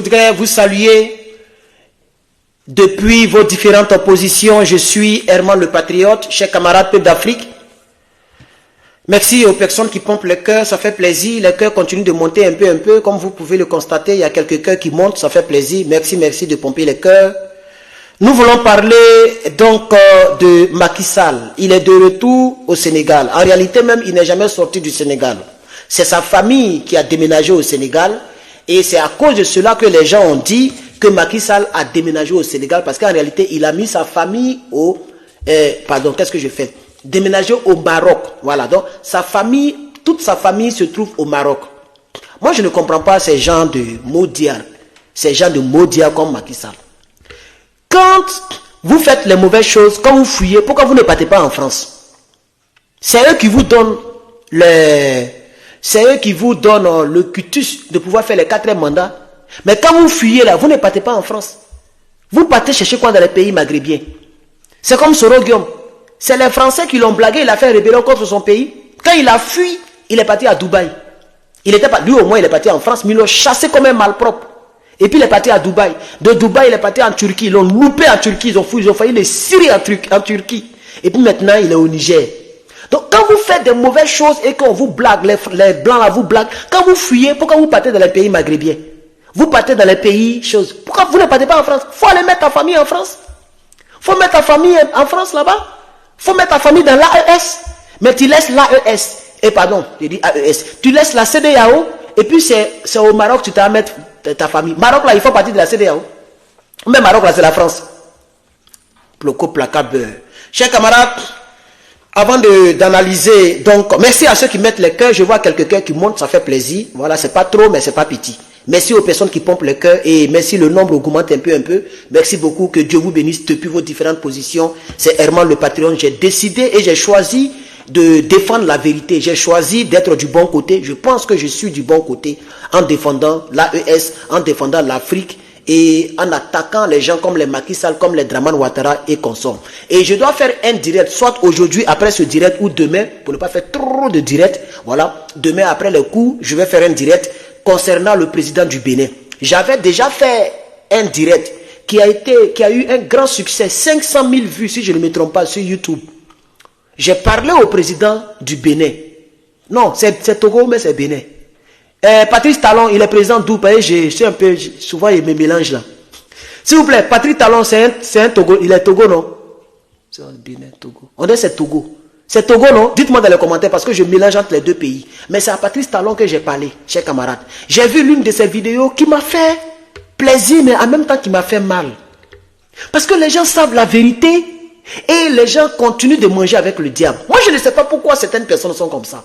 Je voudrais vous saluer depuis vos différentes positions. Je suis Herman le Patriote, chers camarades peuple d'Afrique. Merci aux personnes qui pompent le cœur, ça fait plaisir. Le cœur continue de monter un peu. Comme vous pouvez le constater, il y a quelques cœurs qui montent, ça fait plaisir. Merci de pomper le cœur. Nous voulons parler donc de Macky Sall. Il est de retour au Sénégal. En réalité même, il n'est jamais sorti du Sénégal. C'est sa famille qui a déménagé au Sénégal. Et c'est à cause de cela que les gens ont dit que Macky Sall a déménagé au Sénégal. Parce qu'en réalité, il a mis sa famille au... qu'est-ce que je fais? Déménager au Maroc. Voilà, donc sa famille, toute sa famille se trouve au Maroc. Moi, je ne comprends pas ces gens de maudiards. Ces gens de maudiards comme Macky Sall. Quand vous faites les mauvaises choses, quand vous fuyez, pourquoi vous ne partez pas en France? C'est eux qui vous donnent c'est eux qui vous donnent le cutus de pouvoir faire les 4 mandats. Mais quand vous fuyez là, vous ne partez pas en France. Vous partez chercher quoi dans les pays maghrébiens? C'est comme Soro Guillaume. C'est les Français qui l'ont blagué, il a fait rébellion contre son pays. Quand il a fui, il est parti à Dubaï. Il était pas, lui au moins il est parti en France, mais ils l'ont chassé comme un malpropre. Et puis il est parti à Dubaï. De Dubaï, il est parti en Turquie. Ils l'ont loupé en Turquie, ils ont failli les cirer en Turquie. Et puis maintenant, il est au Niger. Donc quand vous faites des mauvaises choses et qu'on vous blague, les blancs là vous blaguent, quand vous fuyez, pourquoi vous partez dans les pays maghrébiens? Vous partez dans les pays choses. Pourquoi vous ne partez pas en France? Il faut aller mettre ta famille en France. Il faut mettre ta famille en France là-bas. Il faut mettre ta famille dans l'AES. Mais tu laisses l'AES. Et pardon, je dis AES. Tu laisses la CEDEAO. Et puis c'est au Maroc que tu t'as à mettre ta famille. Maroc là, il faut partir de la CEDEAO. Mais Maroc là, c'est la France. Ploco, placable. Chers camarades, avant d'analyser, donc, merci à ceux qui mettent les cœurs. Je vois quelques cœurs qui montent, ça fait plaisir. Voilà, c'est pas trop, mais c'est pas petit. Merci aux personnes qui pompent le cœur et merci, le nombre augmente un peu. Merci beaucoup, que Dieu vous bénisse depuis vos différentes positions. C'est Herman le Patriote. J'ai décidé et j'ai choisi de défendre la vérité. J'ai choisi d'être du bon côté. Je pense que je suis du bon côté en défendant l'AES, en défendant l'Afrique et en attaquant les gens comme les Macky Sall, comme les Dramane Ouattara et consorts. Et je dois faire un direct, soit aujourd'hui après ce direct ou demain, pour ne pas faire trop de direct. Voilà, demain après le coup, je vais faire un direct concernant le président du Bénin. J'avais déjà fait un direct qui a eu un grand succès, 500 000 vues si je ne me trompe pas sur YouTube. J'ai parlé au président du Bénin. Non, c'est Togo, mais c'est Bénin. Patrice Talon, il est président d'où? Je suis un peu, souvent il me mélange là. S'il vous plaît, Patrice Talon, c'est un Togo, il est Togo, non? C'est un Bénin, Togo. On dit c'est Togo. C'est Togo, non? Dites-moi dans les commentaires parce que je mélange entre les deux pays. Mais c'est à Patrice Talon que j'ai parlé, chers camarades. J'ai vu l'une de ces vidéos qui m'a fait plaisir, mais en même temps qui m'a fait mal. Parce que les gens savent la vérité et les gens continuent de manger avec le diable. Moi, je ne sais pas pourquoi certaines personnes sont comme ça.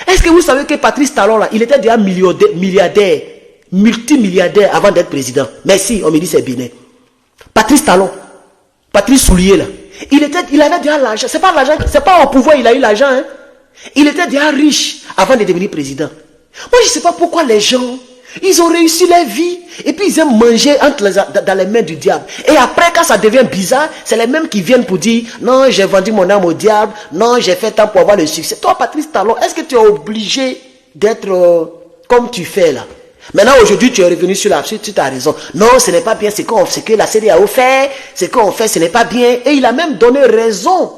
Est-ce que vous savez que Patrice Talon, là, il était déjà milliardaire, multimilliardaire avant d'être président? Merci, on me dit c'est Bénin. Patrice Talon, Patrice Soulier, là. Il avait déjà l'argent. C'est pas l'argent, c'est pas au pouvoir, il a eu l'argent. Hein. Il était déjà riche avant de devenir président. Moi, je ne sais pas pourquoi les gens, ils ont réussi leur vie et puis ils aiment manger dans les mains du diable. Et après, quand ça devient bizarre, c'est les mêmes qui viennent pour dire non, j'ai vendu mon âme au diable, non, j'ai fait tant pour avoir le succès. Toi, Patrice Talon, est-ce que tu es obligé d'être comme tu fais là? Maintenant, aujourd'hui, tu es revenu sur la suite, tu as raison. Non, ce n'est pas bien ce que la CEDEAO fait, ce qu'on fait, ce n'est pas bien. Et il a même donné raison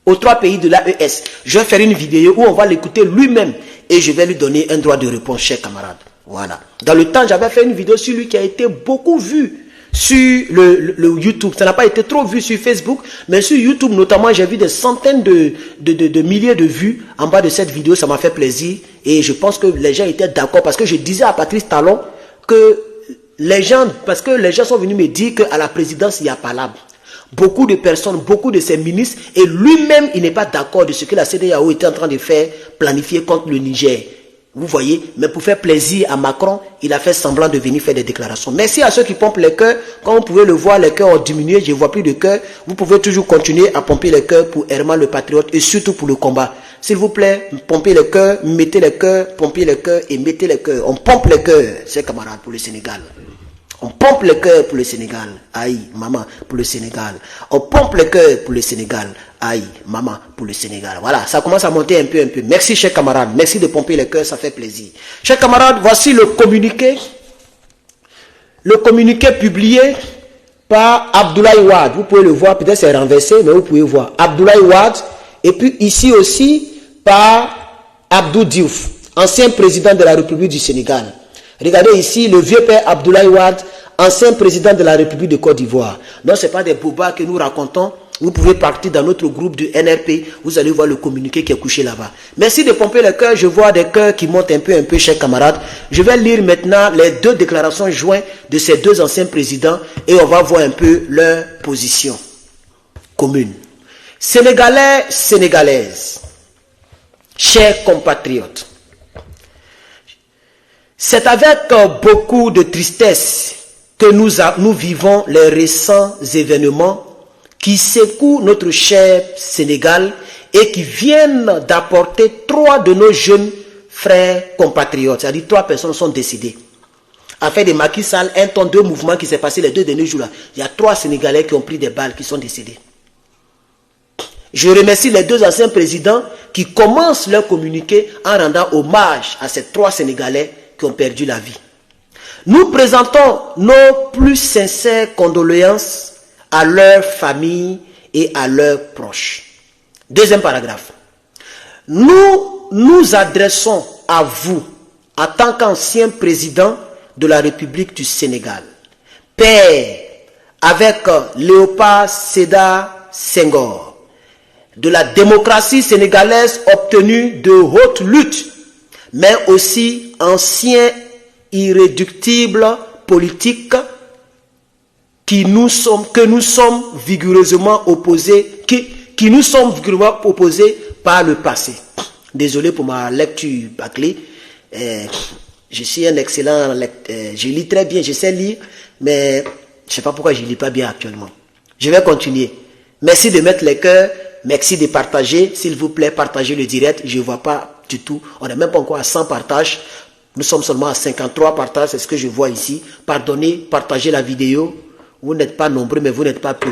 aux 3 pays de l'AES. Je vais faire une vidéo où on va l'écouter lui-même et je vais lui donner un droit de réponse, chers camarades. Voilà. Dans le temps, j'avais fait une vidéo sur lui qui a été beaucoup vue sur le YouTube. Ça n'a pas été trop vu sur Facebook, mais sur YouTube notamment, j'ai vu des centaines de milliers de vues en bas de cette vidéo. Ça m'a fait plaisir et je pense que les gens étaient d'accord parce que je disais à Patrice Talon que les gens, parce que les gens sont venus me dire qu'à la présidence, il y a palabre. Beaucoup de personnes, beaucoup de ses ministres et lui-même, il n'est pas d'accord de ce que la CEDEAO était en train de faire, planifier contre le Niger. Vous voyez, mais pour faire plaisir à Macron, il a fait semblant de venir faire des déclarations. Merci à ceux qui pompent les cœurs. Comme vous pouvez le voir, les cœurs ont diminué. Je ne vois plus de cœurs. Vous pouvez toujours continuer à pomper les cœurs pour Herman le Patriote et surtout pour le combat. S'il vous plaît, pompez les cœurs, mettez les cœurs, pompez les cœurs et mettez les cœurs. On pompe les cœurs, chers camarades, pour le Sénégal. On pompe le cœur pour le Sénégal. Aïe, maman, pour le Sénégal. On pompe le cœur pour le Sénégal. Aïe, maman, pour le Sénégal. Voilà, ça commence à monter un peu. Merci, chers camarades. Merci de pomper le cœur, ça fait plaisir. Chers camarades, voici le communiqué le communiqué publié par Abdoulaye Wade. Vous pouvez le voir, peut-être c'est renversé, mais vous pouvez voir. Abdoulaye Wade, et puis ici aussi par Abdou Diouf, ancien président de la République du Sénégal. Regardez ici le vieux père Abdoulaye Wade, ancien président de la République de Côte d'Ivoire. Non, ce n'est pas des bobas que nous racontons. Vous pouvez partir dans notre groupe du NRP, vous allez voir le communiqué qui est couché là-bas. Merci de pomper les cœurs, je vois des cœurs qui montent un peu, chers camarades. Je vais lire maintenant les deux déclarations jointes de ces deux anciens présidents et on va voir un peu leur position commune. Sénégalais, Sénégalaises, chers compatriotes, c'est avec beaucoup de tristesse que nous vivons les récents événements qui secouent notre cher Sénégal et qui viennent d'apporter 3 de nos jeunes frères compatriotes. C'est-à-dire 3 personnes sont décédées. Affaire de Macky Sall, 1 ton 2 mouvements qui s'est passé les 2 derniers jours là. Il y a 3 Sénégalais qui ont pris des balles, qui sont décédés. Je remercie les 2 anciens présidents qui commencent leur communiqué en rendant hommage à ces 3 Sénégalais qui ont perdu la vie. Nous présentons nos plus sincères condoléances à leurs familles et à leurs proches. Deuxième paragraphe. Nous nous adressons à vous, en tant qu'ancien président de la République du Sénégal, père avec Léopold Sédar Senghor, de la démocratie sénégalaise obtenue de haute lutte, mais aussi ancien irréductible politique que nous sommes vigoureusement opposés par le passé. Désolé pour ma lecture bâclée. Je suis un excellent lecteur. Je lis très bien, je sais lire, mais je ne sais pas pourquoi je ne lis pas bien actuellement. Je vais continuer. Merci de mettre les cœurs, merci de partager. S'il vous plaît, partagez le direct. Je ne vois pas du tout. On n'est même pas encore à 100 partages. Nous sommes seulement à 53 partages, c'est ce que je vois ici. Pardonnez, partagez la vidéo. Vous n'êtes pas nombreux, mais vous n'êtes pas peu.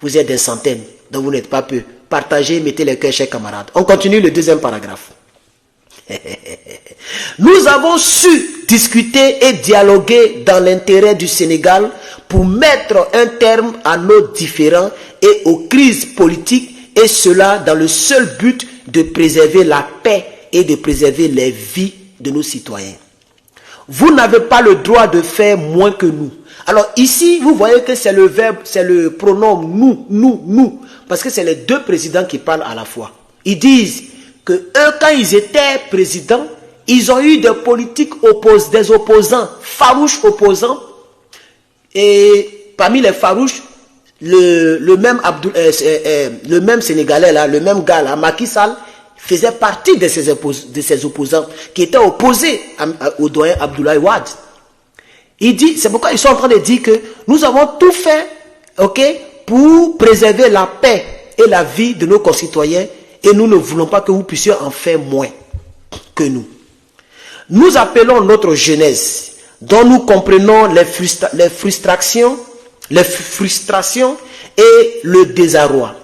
Vous êtes des centaines, donc vous n'êtes pas peu. Partagez, mettez les cœurs, chers camarades. On continue le deuxième paragraphe. Nous avons su discuter et dialoguer dans l'intérêt du Sénégal pour mettre un terme à nos différends et aux crises politiques, et cela dans le seul but de préserver la paix et de préserver les vies de nos citoyens. Vous n'avez pas le droit de faire moins que nous. Alors ici, vous voyez que c'est le verbe, c'est le pronom nous, parce que c'est les 2 présidents qui parlent à la fois. Ils disent que eux, quand ils étaient présidents, ils ont eu des politiques des opposants, farouches opposants, et parmi les farouches, le même Sénégalais là, le même gars là, Macky Sall, faisait partie de ces opposants qui étaient opposés au doyen Abdoulaye Wade. Il dit, c'est pourquoi ils sont en train de dire que nous avons tout fait, pour préserver la paix et la vie de nos concitoyens, et nous ne voulons pas que vous puissiez en faire moins que nous. Nous appelons notre jeunesse, dont nous comprenons les frustrations et le désarroi,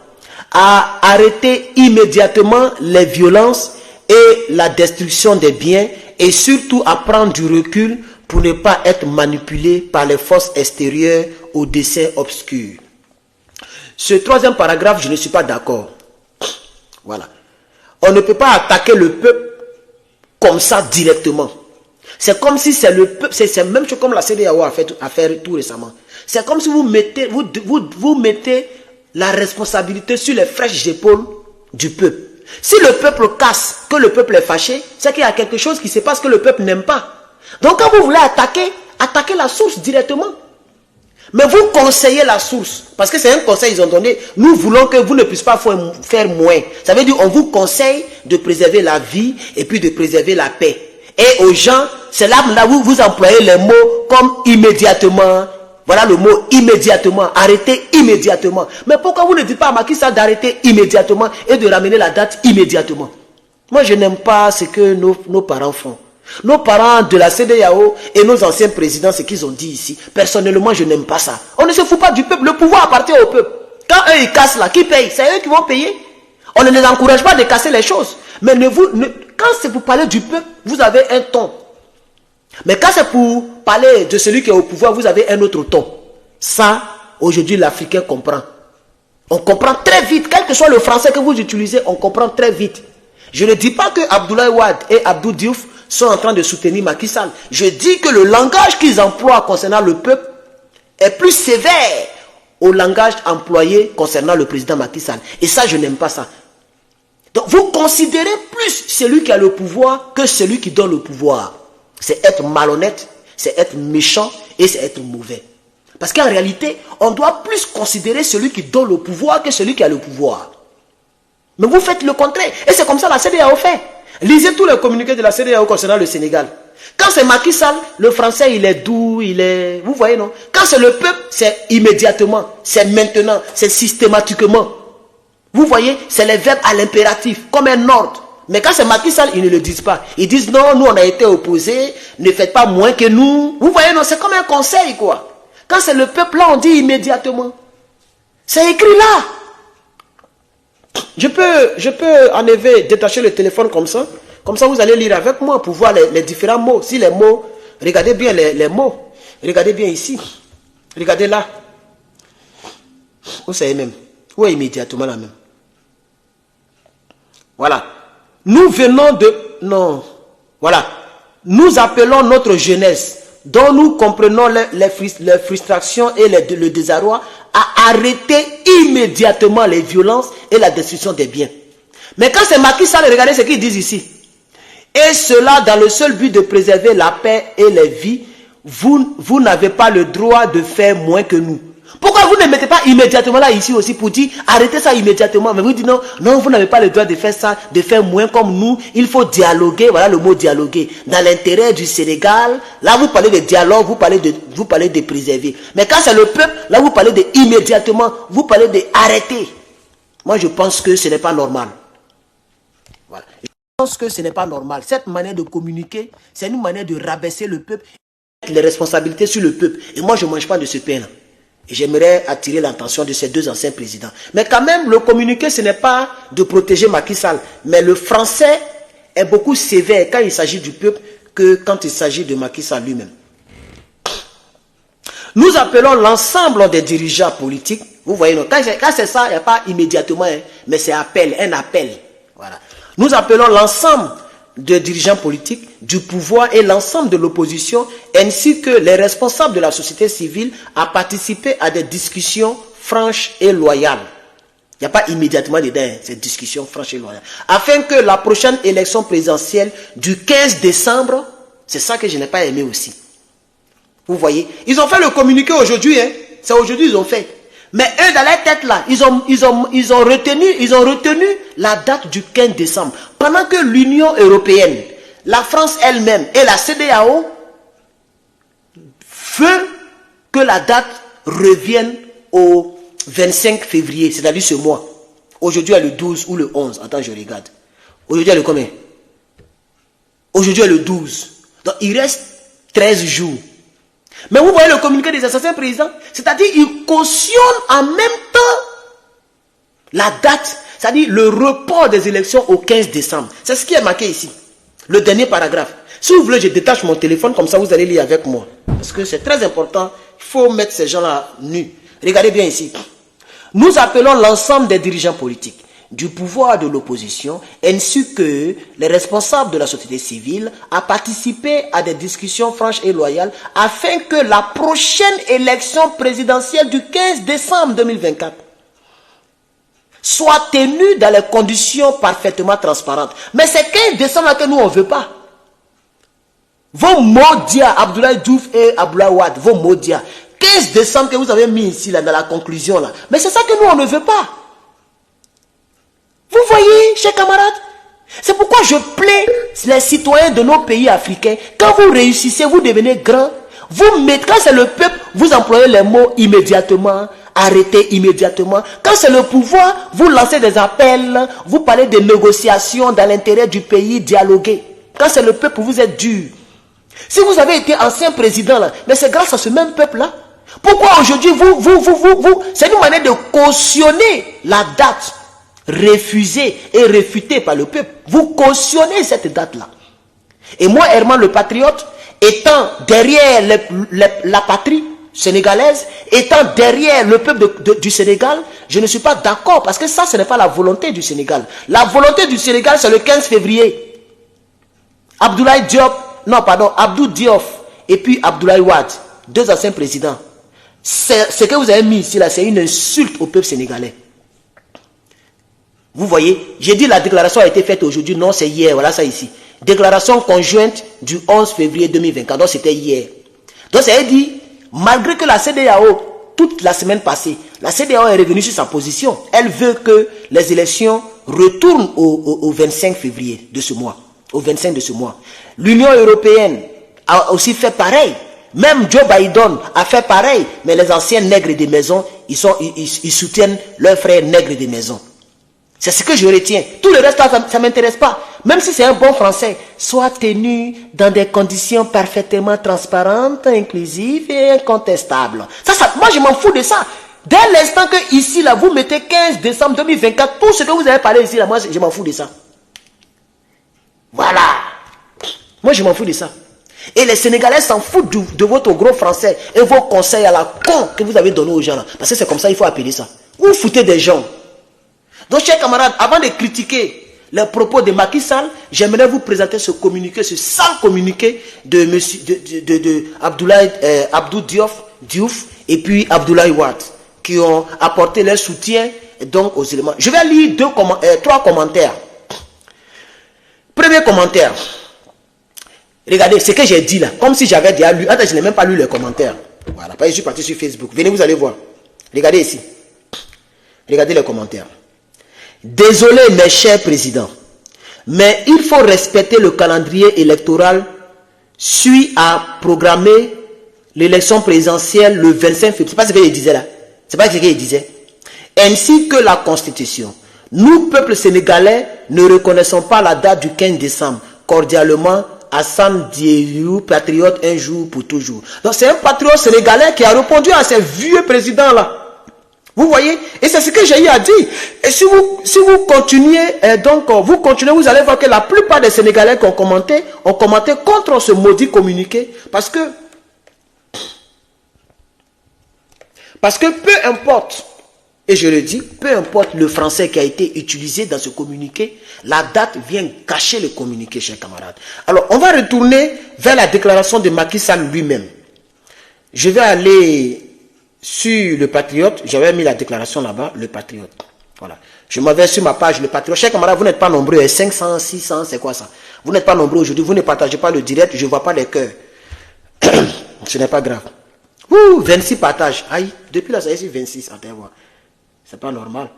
à arrêter immédiatement les violences et la destruction des biens, et surtout à prendre du recul pour ne pas être manipulé par les forces extérieures aux desseins obscurs. Ce 3e paragraphe, je ne suis pas d'accord. Voilà. On ne peut pas attaquer le peuple comme ça directement. C'est comme si c'est le peuple, c'est même chose comme la CEDEAO a fait tout récemment. C'est comme si vous mettez la responsabilité sur les fraîches épaules du peuple. Si le peuple casse, que le peuple est fâché, c'est qu'il y a quelque chose qui se passe que le peuple n'aime pas. Donc quand vous voulez attaquez la source directement. Mais vous conseillez la source. Parce que c'est un conseil qu'ils ont donné. Nous voulons que vous ne puissiez pas faire moins. Ça veut dire on vous conseille de préserver la vie et puis de préserver la paix. Et aux gens, c'est là où vous employez les mots comme immédiatement. Voilà le mot immédiatement. Arrêtez immédiatement. Mais pourquoi vous ne dites pas à Macky Sall d'arrêter immédiatement et de ramener la date immédiatement? Moi, je n'aime pas ce que nos parents font. Nos parents de la CEDEAO et nos anciens présidents, ce qu'ils ont dit ici, personnellement, je n'aime pas ça. On ne se fout pas du peuple. Le pouvoir appartient au peuple. Quand eux, ils cassent là, qui paye? C'est eux qui vont payer. On ne les encourage pas de casser les choses. Mais quand c'est pour parler du peuple, vous avez un ton. Mais quand c'est pour parler de celui qui est au pouvoir, vous avez un autre ton. Ça, aujourd'hui, l'Africain comprend. On comprend très vite, quel que soit le français que vous utilisez, on comprend très vite. Je ne dis pas que Abdoulaye Wade et Abdou Diouf sont en train de soutenir Macky Sall. Je dis que le langage qu'ils emploient concernant le peuple est plus sévère au langage employé concernant le président Macky Sall. Et ça, je n'aime pas ça. Donc, vous considérez plus celui qui a le pouvoir que celui qui donne le pouvoir. C'est être malhonnête, c'est être méchant et c'est être mauvais. Parce qu'en réalité, on doit plus considérer celui qui donne le pouvoir que celui qui a le pouvoir. Mais vous faites le contraire. Et c'est comme ça la CEDEAO fait. Lisez tous les communiqués de la CEDEAO concernant le Sénégal. Quand c'est Macky Sall, le français il est doux, il est... Vous voyez non? Quand c'est le peuple, c'est immédiatement, c'est maintenant, c'est systématiquement. Vous voyez, c'est les verbes à l'impératif, comme un ordre. Mais quand c'est Macky Sall, ils ne le disent pas. Ils disent non, nous on a été opposés, ne faites pas moins que nous. Vous voyez non, c'est comme un conseil quoi. Quand c'est le peuple là, on dit immédiatement. C'est écrit là. Je peux en effet détacher le téléphone comme ça. Comme ça, vous allez lire avec moi pour voir les différents mots. Si les mots, regardez bien les mots. Regardez bien ici. Regardez là. Vous savez même. Où est immédiatement là même? Voilà. Nous venons de... Non. Voilà. Nous appelons notre jeunesse, dont nous comprenons les frustrations et le désarroi, à arrêter immédiatement les violences et la destruction des biens. Mais quand c'est Macky Sall, regardez ce qu'ils disent ici. Et cela dans le seul but de préserver la paix et les vies, vous n'avez pas le droit de faire moins que nous. Pourquoi vous ne mettez pas immédiatement là ici aussi pour dire arrêtez ça immédiatement? Mais vous dites non, non, vous n'avez pas le droit de faire ça, de faire moins comme nous. Il faut dialoguer, voilà le mot dialoguer. Dans l'intérêt du Sénégal, là vous parlez de dialogue, vous parlez de préserver. Mais quand c'est le peuple, là vous parlez de immédiatement, vous parlez de arrêter. Moi je pense que ce n'est pas normal. Voilà. Je pense que ce n'est pas normal. Cette manière de communiquer, c'est une manière de rabaisser le peuple, les responsabilités sur le peuple. Et moi je ne mange pas de ce pain-là. Et j'aimerais attirer l'attention de ces deux anciens présidents. Mais quand même, le communiqué, ce n'est pas de protéger Macky Sall. Mais le français est beaucoup sévère quand il s'agit du peuple que quand il s'agit de Macky Sall lui-même. Nous appelons l'ensemble des dirigeants politiques. Vous voyez, quand c'est ça, il n'y a pas immédiatement, hein, mais c'est un appel. Voilà. Nous appelons l'ensemble des dirigeants politiques, du pouvoir et l'ensemble de l'opposition, ainsi que les responsables de la société civile à participer à des discussions franches et loyales. Il n'y a pas immédiatement dedans cette discussion franche et loyale. Afin que la prochaine élection présidentielle du 15 décembre, c'est ça que je n'ai pas aimé aussi. Vous voyez, ils ont fait le communiqué aujourd'hui, hein. C'est aujourd'hui ils ont fait. Mais eux, dans leur tête là, ils ont retenu la date du 15 décembre. Pendant que l'Union européenne, la France elle-même et la CEDEAO veulent que la date revienne au 25 février, c'est-à-dire ce mois. Aujourd'hui, il y a le 12 ou le 11. Attends, je regarde. Aujourd'hui, il y a le combien? Aujourd'hui, il y a le 12. Donc, il reste 13 jours. Mais vous voyez le communiqué des anciens présidents, c'est-à-dire ils cautionnent en même temps la date, c'est-à-dire le report des élections au 15 décembre. C'est ce qui est marqué ici, le dernier paragraphe. Si vous voulez, je détache mon téléphone, comme ça vous allez lire avec moi. Parce que c'est très important, il faut mettre ces gens-là nus. Regardez bien ici. Nous appelons l'ensemble des dirigeants politiques, du pouvoir de l'opposition, ainsi que les responsables de la société civile à participer à des discussions franches et loyales afin que la prochaine élection présidentielle du 15 décembre 2024 soit tenue dans les conditions parfaitement transparentes. Mais c'est 15 décembre que nous on ne veut pas. Vos maudits, Abdoulaye Diouf et Abdoulaye Wade, vos maudits, 15 décembre que vous avez mis ici là, dans la conclusion là. Mais c'est ça que nous on ne veut pas. Vous voyez, chers camarades, c'est pourquoi je plains les citoyens de nos pays africains. Quand vous réussissez, vous devenez grand. Vous mettez, quand c'est le peuple, vous employez les mots immédiatement, arrêtez immédiatement. Quand c'est le pouvoir, vous lancez des appels, vous parlez de négociations dans l'intérêt du pays, dialoguer. Quand c'est le peuple, vous êtes dur. Si vous avez été ancien président là, mais c'est grâce à ce même peuple là. Pourquoi aujourd'hui c'est une manière de cautionner la date refusée et réfutée par le peuple. Vous cautionnez cette date-là. Et moi, Herman le patriote, étant derrière la patrie sénégalaise, étant derrière le peuple du Sénégal, je ne suis pas d'accord parce que ça, ce n'est pas la volonté du Sénégal. La volonté du Sénégal, c'est le 15 février. Abdoulaye Diop, non pardon, Abdou Diouf et puis Abdoulaye Wade, deux anciens présidents. Ce que vous avez mis ici, là, c'est une insulte au peuple sénégalais. Vous voyez, j'ai dit la déclaration a été faite aujourd'hui, non, c'est hier, voilà ça ici. Déclaration conjointe du 11 février 2024, donc c'était hier. Donc ça veut dire, malgré que la CEDEAO, toute la semaine passée, la CEDEAO est revenue sur sa position. Elle veut que les élections retournent au 25 février de ce mois. Au 25 de ce mois. L'Union européenne a aussi fait pareil. Même Joe Biden a fait pareil. Mais les anciens nègres des maisons, ils soutiennent leurs frères nègres des maisons. C'est ce que je retiens. Tout le reste, ça ne m'intéresse pas. Même si c'est un bon français, soit tenu dans des conditions parfaitement transparentes, inclusives et incontestables. Moi, je m'en fous de ça. Dès l'instant que ici, là, vous mettez 15 décembre 2024, tout ce que vous avez parlé ici, là, moi, je m'en fous de ça. Voilà. Moi, je m'en fous de ça. Et les Sénégalais s'en foutent de votre gros français et vos conseils à la con que vous avez donnés aux gens là. Parce que c'est comme ça, il faut appeler ça. Vous foutez des gens. Donc, chers camarades, avant de critiquer les propos de Macky Sall, j'aimerais vous présenter ce communiqué, ce sale communiqué de Abdou Diouf et puis Abdoulaye Wade, qui ont apporté leur soutien donc aux éléments. Je vais lire trois commentaires. Premier commentaire. Regardez ce que j'ai dit là, comme si j'avais déjà lu. Attends, je n'ai même pas lu les commentaires. Voilà, je suis parti sur Facebook. Venez, vous allez voir. Regardez ici. Regardez les commentaires. Désolé mes chers présidents, mais il faut respecter le calendrier électoral suit à programmer l'élection présidentielle le 25 février. C'est pas ce qu'il disait là. C'est pas ce qu'il disait. Ainsi que la Constitution. Nous, peuple sénégalais, ne reconnaissons pas la date du 15 décembre. Cordialement, Hassan Diédiou, patriote un jour pour toujours. Donc c'est un patriote sénégalais qui a répondu à ces vieux présidents-là. Vous voyez? Et c'est ce que j'ai eu à dire. Et si vous continuez, vous allez voir que la plupart des Sénégalais qui ont commenté contre ce maudit communiqué. Parce que peu importe, et je le dis, peu importe le français qui a été utilisé dans ce communiqué, la date vient cacher le communiqué, chers camarades. Alors, on va retourner vers la déclaration de Macky Sall lui-même. Je vais aller sur le Patriote. J'avais mis la déclaration là-bas, le Patriote. Voilà. Je m'en vais sur ma page, le Patriote. Chers camarades, vous n'êtes pas nombreux. 500, 600, c'est quoi ça? Vous n'êtes pas nombreux aujourd'hui. Vous ne partagez pas le direct. Je ne vois pas les cœurs. Ce n'est pas grave. 26 partages. Aïe, depuis là, ça y est, 26. Attends, voir. C'est pas normal.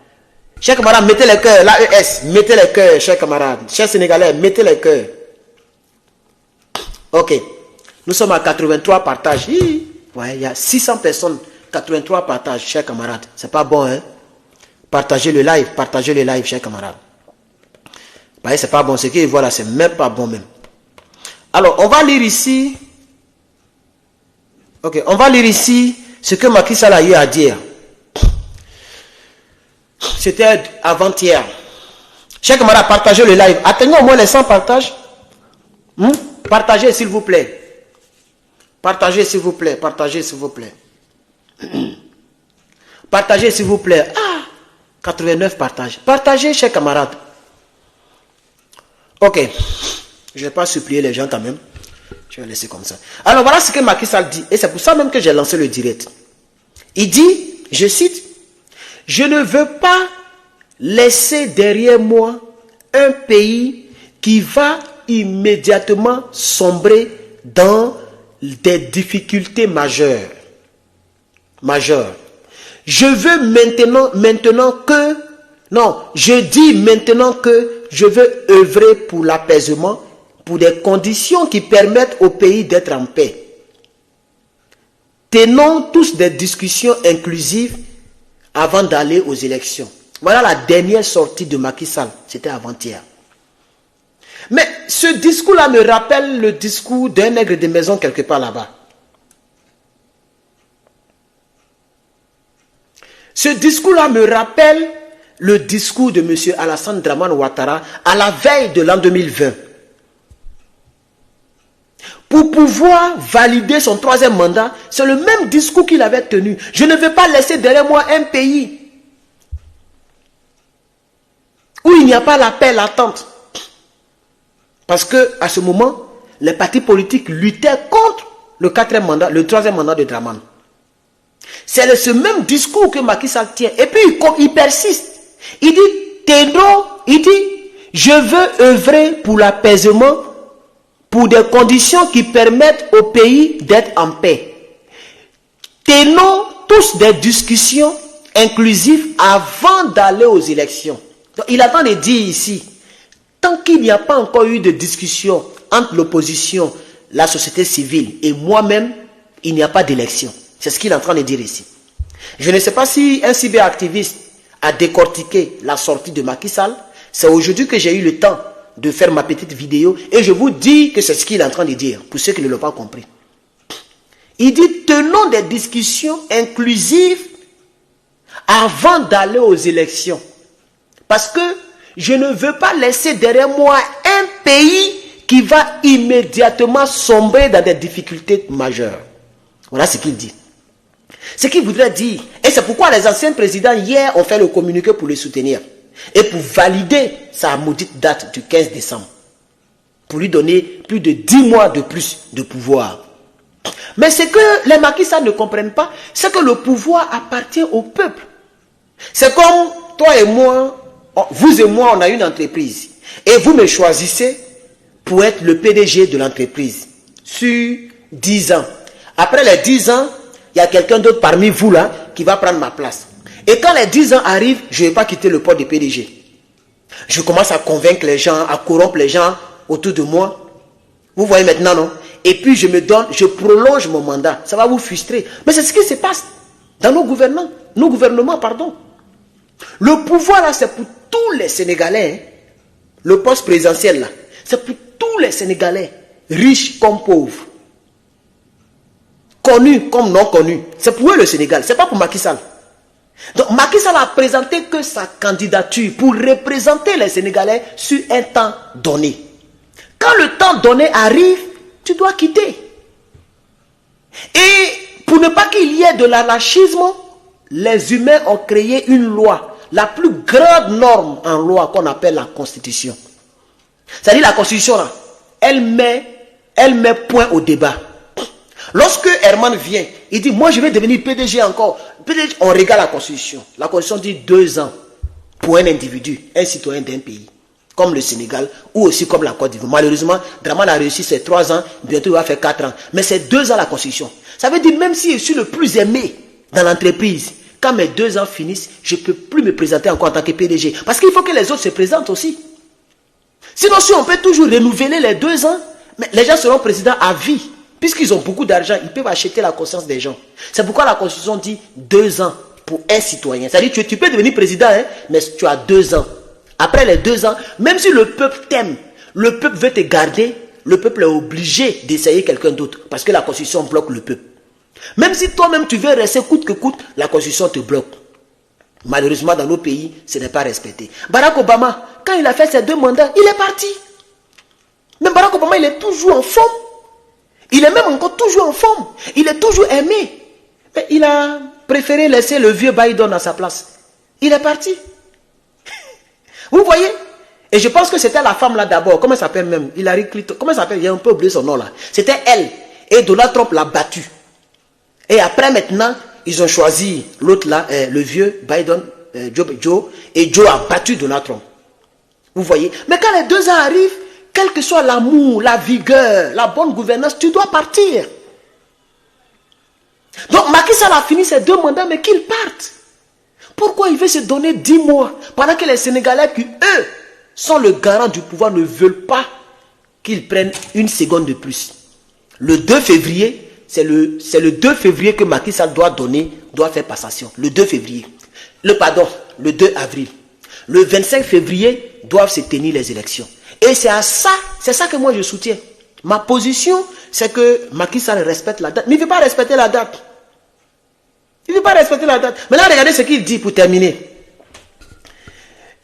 Chers camarades, mettez les cœurs. L'AES, mettez les cœurs, chers camarades. Chers Sénégalais, mettez les cœurs. Ok. Nous sommes à 83 partages. Ouais, il y a 600 personnes. 83 partages, chers camarades. C'est pas bon, hein? Partagez le live, chers camarades. Ouais, c'est pas bon. Ce qu'ils voient là, c'est même pas bon, même. Alors, on va lire ici. Ok, on va lire ici ce que Macky Sall a eu à dire. C'était avant-hier. Chers camarades, partagez le live. Atteignons au moins les 100 partages. Partagez, s'il vous plaît. Partagez, s'il vous plaît. Partagez, s'il vous plaît. Partagez, s'il vous plaît. 89 partages. Partagez, chers camarades. Ok. Je ne vais pas supplier les gens quand même. Je vais laisser comme ça. Alors, voilà ce que Macky Sall dit. Et c'est pour ça même que j'ai lancé le direct. Il dit, je cite, « Je ne veux pas laisser derrière moi un pays qui va immédiatement sombrer dans des difficultés majeures. Je veux je dis maintenant que je veux œuvrer pour l'apaisement, pour des conditions qui permettent au pays d'être en paix. Tenons tous des discussions inclusives avant d'aller aux élections. » Voilà la dernière sortie de Macky Sall. C'était avant-hier. Mais ce discours-là me rappelle le discours d'un nègre de maison quelque part là-bas. Ce discours-là me rappelle le discours de M. Alassane Dramane Ouattara à la veille de l'an 2020. pour pouvoir valider son troisième mandat, c'est le même discours qu'il avait tenu. Je ne vais pas laisser derrière moi un pays où il n'y a pas la paix latente. Parce que à ce moment, les partis politiques luttaient contre le quatrième mandat, le troisième mandat de Dramane. C'est ce même discours que Macky Sall tient. Et puis il persiste. Il dit, Teno, il dit, je veux œuvrer pour l'apaisement, pour des conditions qui permettent au pays d'être en paix. Tenons tous des discussions inclusives avant d'aller aux élections. Donc, il attend de dire ici, tant qu'il n'y a pas encore eu de discussion entre l'opposition, la société civile et moi-même, il n'y a pas d'élection. C'est ce qu'il est en train de dire ici. Je ne sais pas si un cyberactiviste a décortiqué la sortie de Macky Sall. C'est aujourd'hui que j'ai eu le temps de faire ma petite vidéo et je vous dis que c'est ce qu'il est en train de dire, pour ceux qui ne l'ont pas compris. Il dit, tenons des discussions inclusives avant d'aller aux élections. Parce que je ne veux pas laisser derrière moi un pays qui va immédiatement sombrer dans des difficultés majeures. Voilà ce qu'il dit. Ce qu'il voudrait dire, et c'est pourquoi les anciens présidents hier ont fait le communiqué pour le soutenir et pour valider sa maudite date du 15 décembre. Pour lui donner plus de 10 mois de plus de pouvoir. Mais ce que les Macky Sall ne comprennent pas, c'est que le pouvoir appartient au peuple. C'est comme toi et moi, vous et moi, on a une entreprise. Et vous me choisissez pour être le PDG de l'entreprise sur 10 ans. Après les 10 ans, il y a quelqu'un d'autre parmi vous là qui va prendre ma place. Et quand les 10 ans arrivent, je ne vais pas quitter le poste de PDG. Je commence à convaincre les gens, à corrompre les gens autour de moi. Vous voyez maintenant, non? Et puis je prolonge mon mandat. Ça va vous frustrer. Mais c'est ce qui se passe dans nos gouvernements. Le pouvoir là, c'est pour tous les Sénégalais. Hein. Le poste présidentiel là, c'est pour tous les Sénégalais, riches comme pauvres. Connus comme non connus. C'est pour eux le Sénégal, c'est pas pour Macky Sall. Donc Macky Sall a présenté que sa candidature pour représenter les Sénégalais sur un temps donné. Quand le temps donné arrive, tu dois quitter. Et pour ne pas qu'il y ait de l'anarchisme, les humains ont créé une loi, la plus grande norme en loi qu'on appelle la Constitution. C'est-à-dire la Constitution là, elle met point au débat. Lorsque Herman vient, il dit, moi je vais devenir PDG encore. PDG, on regarde la Constitution. La Constitution dit 2 ans pour un individu, un citoyen d'un pays. Comme le Sénégal ou aussi comme la Côte d'Ivoire. Malheureusement, Dramane a réussi ses 3 ans, bientôt il va faire 4 ans. Mais c'est 2 ans la Constitution. Ça veut dire même si je suis le plus aimé dans l'entreprise, quand mes 2 ans finissent, je ne peux plus me présenter encore en tant que PDG. Parce qu'il faut que les autres se présentent aussi. Sinon, si on peut toujours renouveler les 2 ans, mais les gens seront présidents à vie. Puisqu'ils ont beaucoup d'argent, ils peuvent acheter la conscience des gens. C'est pourquoi la Constitution dit 2 ans pour un citoyen. C'est-à-dire que tu peux devenir président, hein, mais tu as 2 ans. Après les 2 ans, même si le peuple t'aime, le peuple veut te garder, le peuple est obligé d'essayer quelqu'un d'autre. Parce que la Constitution bloque le peuple. Même si toi-même tu veux rester coûte que coûte, la Constitution te bloque. Malheureusement, dans nos pays, ce n'est pas respecté. Barack Obama, quand il a fait ses 2 mandats, il est parti. Mais Barack Obama, il est toujours en forme. Il est même encore toujours en forme. Il est toujours aimé. Mais il a préféré laisser le vieux Biden à sa place. Il est parti. Vous voyez? Et je pense que c'était la femme là d'abord. Comment elle s'appelle même? Hillary Clinton. Comment elle s'appelle? J'ai un peu oublié son nom là. C'était elle. Et Donald Trump l'a battu. Et après maintenant, ils ont choisi l'autre là, le vieux Biden, Joe. Et Joe a battu Donald Trump. Vous voyez? Mais quand les 2 ans arrivent, quel que soit l'amour, la vigueur, la bonne gouvernance, tu dois partir. Donc Macky Sall a fini ses 2 mandats, mais qu'il parte. Pourquoi il veut se donner 10 mois pendant que les Sénégalais qui, eux, sont le garant du pouvoir, ne veulent pas qu'ils prennent 1 seconde de plus. Le 2 février, c'est le 2 février que Macky Sall doit faire passation. Le 2 février. Le 2 avril. Le 25 février doivent se tenir les élections. Et c'est ça que moi je soutiens. Ma position, c'est que Macky Sall respecte la date. Mais il ne veut pas respecter la date. Il ne veut pas respecter la date. Maintenant, regardez ce qu'il dit pour terminer.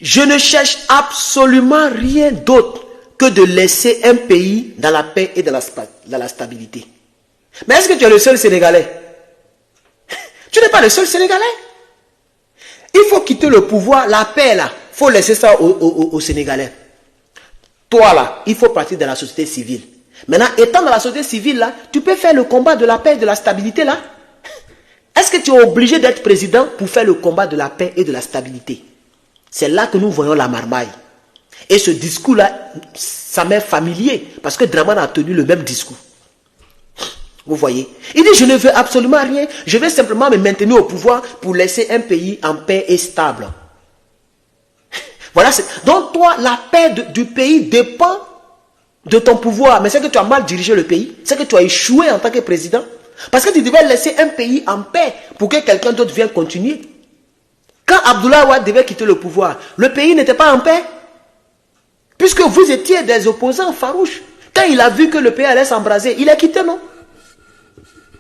Je ne cherche absolument rien d'autre que de laisser un pays dans la paix et dans la stabilité. Mais est-ce que tu es le seul Sénégalais? Tu n'es pas le seul Sénégalais. Il faut quitter le pouvoir, la paix là. Il faut laisser ça aux Sénégalais. Toi là, il faut partir de la société civile. Maintenant, étant dans la société civile là, tu peux faire le combat de la paix et de la stabilité là. Est-ce que tu es obligé d'être président pour faire le combat de la paix et de la stabilité? C'est là que nous voyons la marmaille. Et ce discours-là, ça m'est familier. Parce que Dramane a tenu le même discours. Vous voyez? Il dit, je ne veux absolument rien. Je veux simplement me maintenir au pouvoir pour laisser un pays en paix et stable. Voilà. Donc toi, la paix du pays dépend de ton pouvoir. Mais c'est que tu as mal dirigé le pays. C'est que tu as échoué en tant que président. Parce que tu devais laisser un pays en paix pour que quelqu'un d'autre vienne continuer. Quand Abdoulaye Wade devait quitter le pouvoir, le pays n'était pas en paix. Puisque vous étiez des opposants farouches. Quand il a vu que le pays allait s'embraser, il a quitté, non?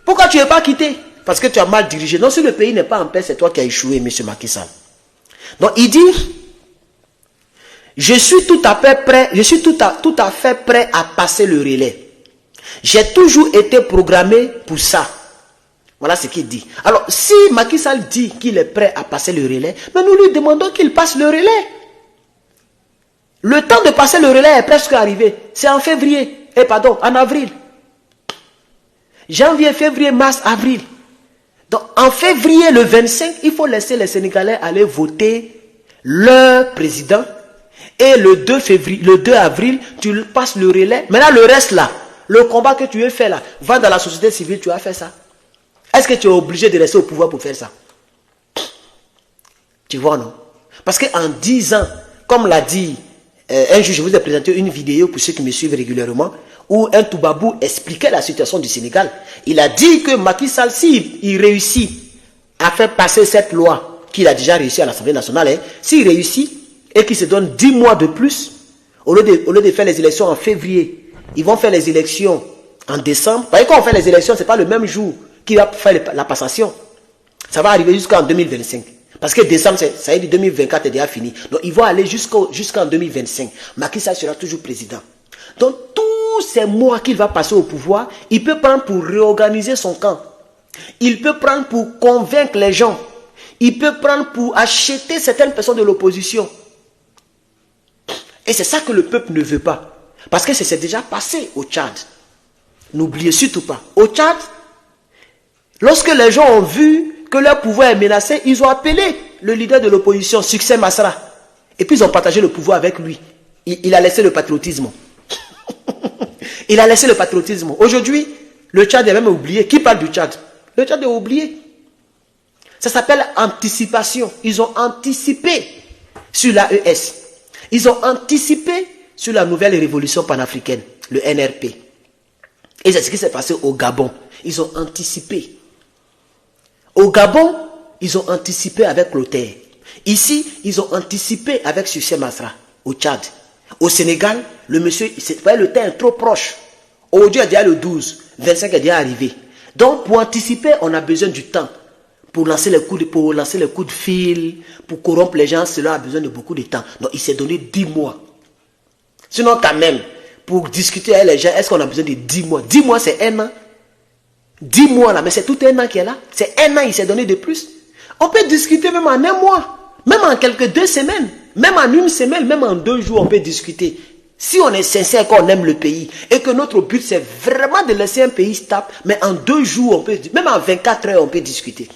Pourquoi tu n'es pas quitté? Parce que tu as mal dirigé. Non, si le pays n'est pas en paix, c'est toi qui as échoué, M. Macky Sall. Donc il dit, je suis tout à fait prêt à passer le relais. J'ai toujours été programmé pour ça. Voilà ce qu'il dit. Alors, si Macky Sall dit qu'il est prêt à passer le relais, mais nous lui demandons qu'il passe le relais. Le temps de passer le relais est presque arrivé. C'est en février. En avril. Janvier, février, mars, avril. Donc, en février, le 25, il faut laisser les Sénégalais aller voter leur président. Et le 2 avril, tu passes le relais. Maintenant, le reste là, le combat que tu veux faire là, va dans la société civile, tu as fait ça. Est-ce que tu es obligé de rester au pouvoir pour faire ça? Tu vois, non? Parce qu'en 10 ans, comme l'a dit un jour, je vous ai présenté une vidéo pour ceux qui me suivent régulièrement, où un Toubabou expliquait la situation du Sénégal. Il a dit que Macky Sall, s'il réussit à faire passer cette loi, qu'il a déjà réussi à l'Assemblée nationale, s'il réussit et qu'il se donne 10 mois de plus, au lieu de faire les élections en février, ils vont faire les élections en décembre. Parce que quand on fait les élections, ce n'est pas le même jour qu'il va faire la passation. Ça va arriver jusqu'en 2025. Parce que décembre, ça y est, 2024 est déjà fini. Donc, ils vont aller jusqu'en 2025. Macky Sall sera toujours président. Donc, tous ces mois qu'il va passer au pouvoir, il peut prendre pour réorganiser son camp. Il peut prendre pour convaincre les gens. Il peut prendre pour acheter certaines personnes de l'opposition. Et c'est ça que le peuple ne veut pas. Parce que c'est déjà passé au Tchad. N'oubliez surtout pas. Au Tchad, lorsque les gens ont vu que leur pouvoir est menacé, ils ont appelé le leader de l'opposition, Succès Masra. Et puis ils ont partagé le pouvoir avec lui. Il a laissé le patriotisme. Il a laissé le patriotisme. Aujourd'hui, le Tchad est même oublié. Qui parle du Tchad? Le Tchad est oublié. Ça s'appelle anticipation. Ils ont anticipé sur l'AES. Ils ont anticipé sur la nouvelle révolution panafricaine, le NRP. Et c'est ce qui s'est passé au Gabon. Ils ont anticipé. Au Gabon, ils ont anticipé avec Clotaire. Ici, ils ont anticipé avec Succès Masra, au Tchad. Au Sénégal, le monsieur, le temps est trop proche. Aujourd'hui, il y a déjà le 12, 25 est déjà arrivé. Donc, pour anticiper, on a besoin du temps. Pour lancer les coups de fil, pour corrompre les gens, cela a besoin de beaucoup de temps. Donc, il s'est donné 10 mois. Sinon, quand même, pour discuter avec les gens, est-ce qu'on a besoin de 10 mois? 10 mois, c'est 1 an. 10 mois là, mais c'est tout 1 an qui est là. C'est 1 an, il s'est donné de plus. On peut discuter même en 1 mois, même en quelques 2 semaines, même en 1 semaine, même en 2 jours, on peut discuter. Si on est sincère, qu'on aime le pays, et que notre but c'est vraiment de laisser un pays stable, mais en 2 jours, on peut, même en 24 heures, on peut discuter.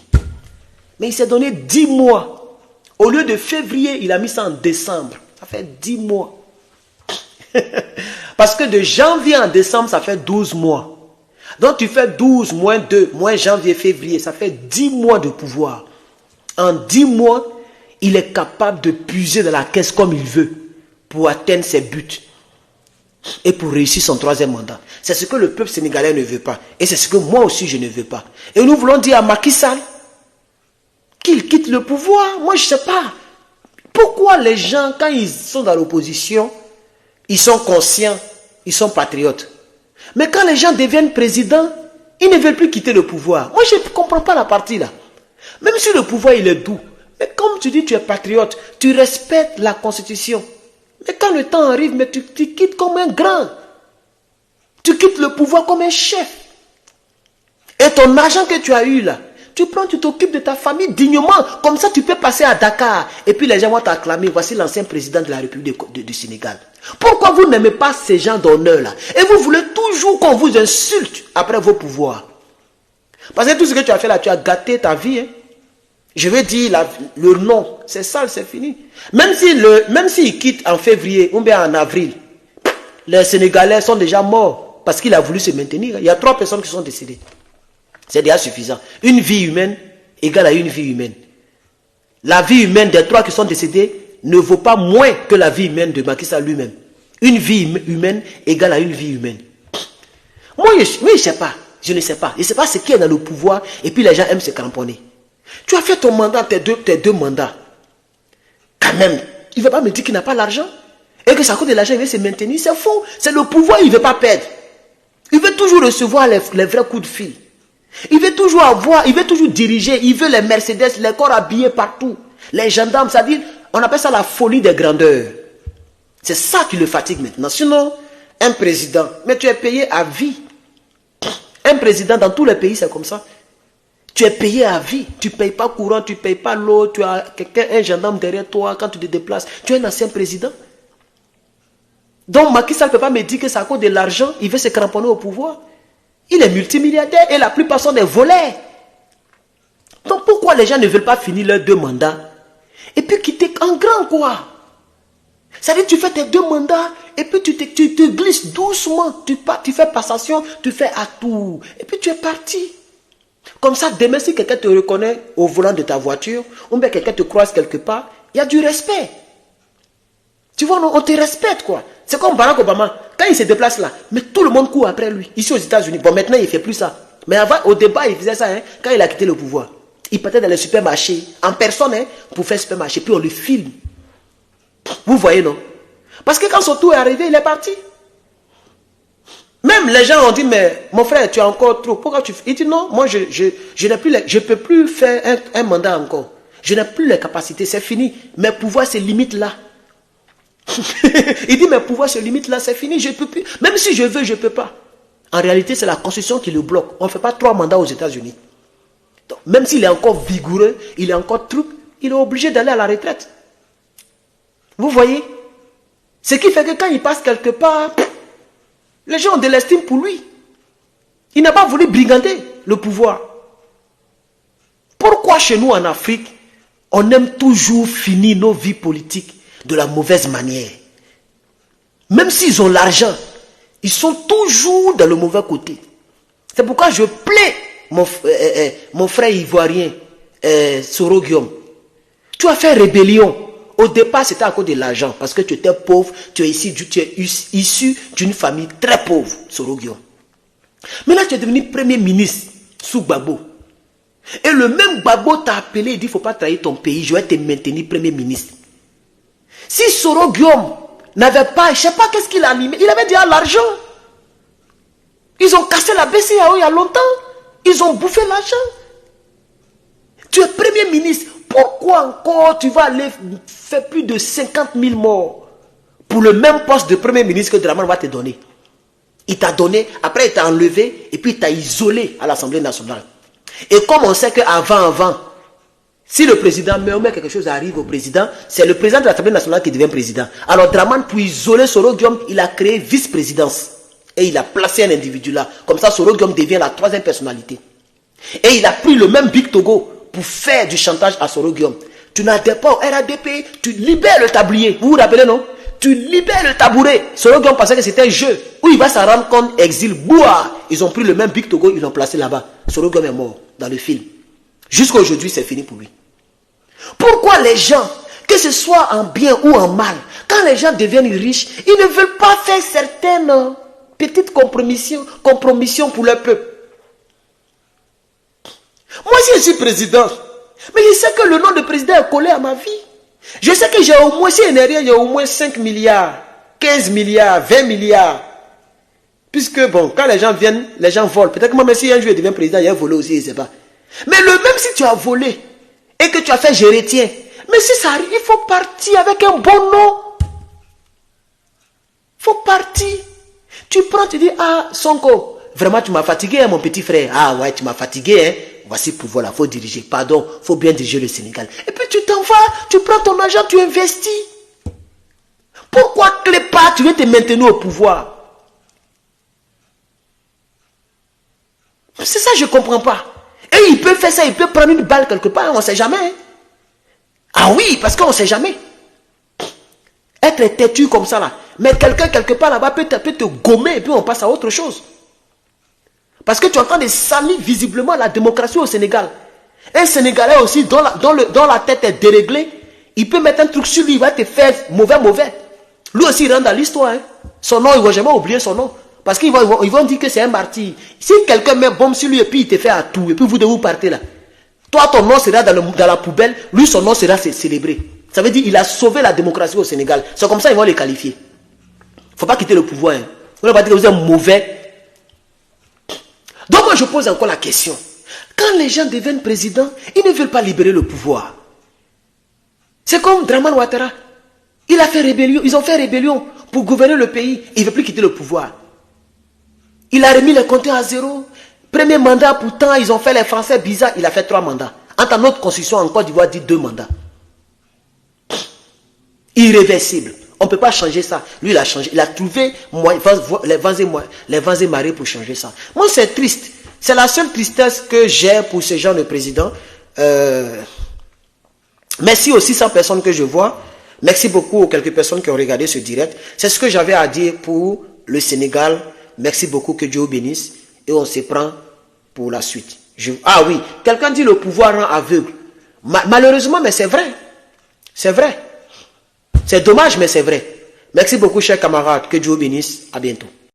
Mais il s'est donné 10 mois. Au lieu de février, il a mis ça en décembre. Ça fait 10 mois. Parce que de janvier en décembre, ça fait 12 mois. Donc tu fais 12 moins 2, moins janvier, février, ça fait 10 mois de pouvoir. En 10 mois, il est capable de puiser dans la caisse comme il veut pour atteindre ses buts et pour réussir son 3e mandat. C'est ce que le peuple sénégalais ne veut pas. Et c'est ce que moi aussi je ne veux pas. Et nous voulons dire à Macky Sall qu'il quitte le pouvoir. Moi je ne sais pas. Pourquoi les gens, quand ils sont dans l'opposition, ils sont conscients, ils sont patriotes. Mais quand les gens deviennent présidents, ils ne veulent plus quitter le pouvoir. Moi, je ne comprends pas la partie là. Même si le pouvoir, il est doux. Mais comme tu dis, tu es patriote, tu respectes la Constitution. Mais quand le temps arrive, mais tu quittes comme un grand. Tu quittes le pouvoir comme un chef. Et ton argent que tu as eu là, tu prends, tu t'occupes de ta famille dignement. Comme ça, tu peux passer à Dakar. Et puis les gens vont t'acclamer. Voici l'ancien président de la République du Sénégal. Pourquoi vous n'aimez pas ces gens d'honneur là? Et vous voulez toujours qu'on vous insulte après vos pouvoirs. Parce que tout ce que tu as fait là, tu as gâté ta vie. Hein? Je veux dire le nom. C'est sale, c'est fini. Même s'il quitte en février ou bien en avril, les Sénégalais sont déjà morts parce qu'il a voulu se maintenir. Il y a 3 personnes qui sont décédées. C'est déjà suffisant. Une vie humaine égale à une vie humaine. La vie humaine des 3 qui sont décédés ne vaut pas moins que la vie humaine de Macky Sall lui-même. Une vie humaine égale à une vie humaine. Moi, je ne sais pas. Je ne sais pas. Je ne sais pas ce qui est dans le pouvoir et puis les gens aiment se cramponner. Tu as fait ton mandat, tes deux mandats. Quand même, il ne va pas me dire qu'il n'a pas l'argent. Et que c'est à cause de l'argent, il veut se maintenir. C'est faux. C'est le pouvoir, il ne veut pas perdre. Il veut toujours recevoir les vrais coups de fil. Il veut toujours avoir, il veut toujours diriger. Il veut les Mercedes, les corps habillés partout. Les gendarmes, c'est-à-dire, on appelle ça la folie des grandeurs. C'est ça qui le fatigue maintenant. Sinon, un président, mais tu es payé à vie. Un président dans tous les pays, c'est comme ça. Tu es payé à vie. Tu ne payes pas courant, tu ne payes pas l'eau, tu as un gendarme derrière toi quand tu te déplaces. Tu es un ancien président. Donc Macky Sall ne peut pas me dire que c'est à cause de l'argent, il veut se cramponner au pouvoir. Il est multimilliardaire et la plupart sont des voleurs. Donc pourquoi les gens ne veulent pas finir leurs 2 mandats et puis quitter en grand quoi? C'est-à-dire tu fais tes 2 mandats et puis tu te glisses doucement. Tu fais passation, tu fais atout et puis tu es parti. Comme ça, demain si quelqu'un te reconnaît au volant de ta voiture ou bien quelqu'un te croise quelque part, il y a du respect. Tu vois, on te respecte quoi. C'est comme Barack Obama. Quand il se déplace là, mais tout le monde court après lui. Ici aux États-Unis. Bon, maintenant, il ne fait plus ça. Mais avant, au débat, il faisait ça hein, quand il a quitté le pouvoir. Il partait dans les supermarchés, en personne, hein, pour faire supermarché. Puis on le filme. Vous voyez, non? Parce que quand son tour est arrivé, il est parti. Même les gens ont dit, mais mon frère, tu as encore trop. Pourquoi tu fais? Il dit non, moi, je ne peux plus faire un mandat encore. Je n'ai plus les capacités, c'est fini. Mes pouvoirs se limitent là. Il dit, mes pouvoirs se limitent là, c'est fini, je ne peux plus. Même si je veux, je ne peux pas. En réalité, c'est la Constitution qui le bloque. On ne fait pas 3 mandats aux États-Unis. Même s'il est encore vigoureux, il est encore truc, il est obligé d'aller à la retraite. Vous voyez? Ce qui fait que quand il passe quelque part, les gens ont de l'estime pour lui. Il n'a pas voulu brigander le pouvoir. Pourquoi chez nous en Afrique, on aime toujours finir nos vies politiques de la mauvaise manière? Même s'ils ont l'argent, ils sont toujours dans le mauvais côté. C'est pourquoi je plains mon frère ivoirien, Soro Guillaume. Tu as fait rébellion. Au départ, c'était à cause de l'argent. Parce que tu étais pauvre, tu es issu d'une famille très pauvre, Soro Guillaume. Maintenant, tu es devenu premier ministre sous Gbagbo. Et le même Gbagbo t'a appelé, il dit, il ne faut pas trahir ton pays, je vais te maintenir premier ministre. Si Soro Guillaume n'avait pas, je ne sais pas qu'est-ce qu'il a animé, il avait déjà l'argent. Ils ont cassé la BCAO il y a longtemps. Ils ont bouffé l'argent. Tu es premier ministre. Pourquoi encore tu vas aller faire plus de 50 000 morts pour le même poste de premier ministre que Dramane va te donner? Il t'a donné, après il t'a enlevé et puis il t'a isolé à l'Assemblée nationale. Et comme on sait qu'avant, si le président meurt, mais quelque chose arrive au président, c'est le président de l'Assemblée nationale qui devient président. Alors Dramane, pour isoler Soro Guillaume, il a créé vice-présidence. Et il a placé un individu là. Comme ça, Soro Guillaume devient la 3e personnalité. Et il a pris le même Big Togo pour faire du chantage à Soro Guillaume. Tu n'adhères pas au RADP, tu libères le tablier. Vous vous rappelez, non? Tu libères le tabouret. Soro Guillaume pensait que c'était un jeu. Où il va s'en rendre compte, exil, boua. Ils ont pris le même Big Togo, ils l'ont placé là-bas. Soro Guillaume est mort dans le film. Jusqu'à aujourd'hui, c'est fini pour lui. Pourquoi les gens, que ce soit en bien ou en mal, quand les gens deviennent riches, ils ne veulent pas faire certaines petites compromissions pour leur peuple? Moi, si je suis président, mais je sais que le nom de président est collé à ma vie. Je sais que j'ai au moins, si il n'y a rien, il y a au moins 5 milliards, 15 milliards, 20 milliards. Puisque, bon, quand les gens viennent, les gens volent. Peut-être que moi, même si un jour je deviens président, il y a volé aussi, je ne sais pas. Mais même si tu as volé et que tu as fait je retiens, mais si ça arrive, il faut partir avec un bon nom. faut partir. Tu prends, tu dis, ah, Sonko, vraiment tu m'as fatigué, hein, mon petit frère. Ah ouais, tu m'as fatigué, hein. Voici le pouvoir là, faut diriger. Pardon, faut bien diriger le Sénégal. Et puis tu t'en vas, tu prends ton argent, tu investis. Pourquoi Clépa, tu veux te maintenir au pouvoir? C'est ça, je ne comprends pas. Et il peut faire ça, il peut prendre une balle quelque part, on ne sait jamais. Hein. Ah oui, parce qu'on ne sait jamais. Être têtu comme ça là. Mais quelqu'un quelque part là-bas peut te gommer et puis on passe à autre chose. Parce que tu es en train de salir visiblement la démocratie au Sénégal. Un Sénégalais aussi, dont la tête est déréglée, il peut mettre un truc sur lui, il va te faire mauvais. Lui aussi, il rentre dans l'histoire. Hein. Son nom, il ne va jamais oublier son nom. Parce qu'ils vont dire que c'est un martyr. Si quelqu'un met bombe sur lui et puis il te fait à tout, et puis vous devez vous partir là. Toi, ton nom sera dans la poubelle, lui, son nom sera célébré. Ça veut dire qu'il a sauvé la démocratie au Sénégal. C'est comme ça qu'ils vont les qualifier. Il ne faut pas quitter le pouvoir. Hein. On ne va pas dire que vous êtes mauvais. Donc moi, je pose encore la question. Quand les gens deviennent présidents, ils ne veulent pas libérer le pouvoir. C'est comme Draman Ouattara. Il a fait rébellion. Ils ont fait rébellion pour gouverner le pays. Il ne veut plus quitter le pouvoir. Il a remis les compteurs à zéro. Premier mandat, pourtant, ils ont fait les Français bizarres. Il a fait 3 mandats. Entre notre constitution en Côte d'Ivoire dit 2 mandats. Irréversible. On ne peut pas changer ça. Lui, il a changé. Il a trouvé les vents et marées pour changer ça. Moi, c'est triste. C'est la seule tristesse que j'ai pour ce genre de président. Merci aux 600 personnes que je vois. Merci beaucoup aux quelques personnes qui ont regardé ce direct. C'est ce que j'avais à dire pour le Sénégal. Merci beaucoup, que Dieu vous bénisse. Et on se prend pour la suite. Ah oui, quelqu'un dit le pouvoir rend aveugle. Malheureusement, mais c'est vrai. C'est vrai. C'est dommage, mais c'est vrai. Merci beaucoup, chers camarades. Que Dieu vous bénisse. À bientôt.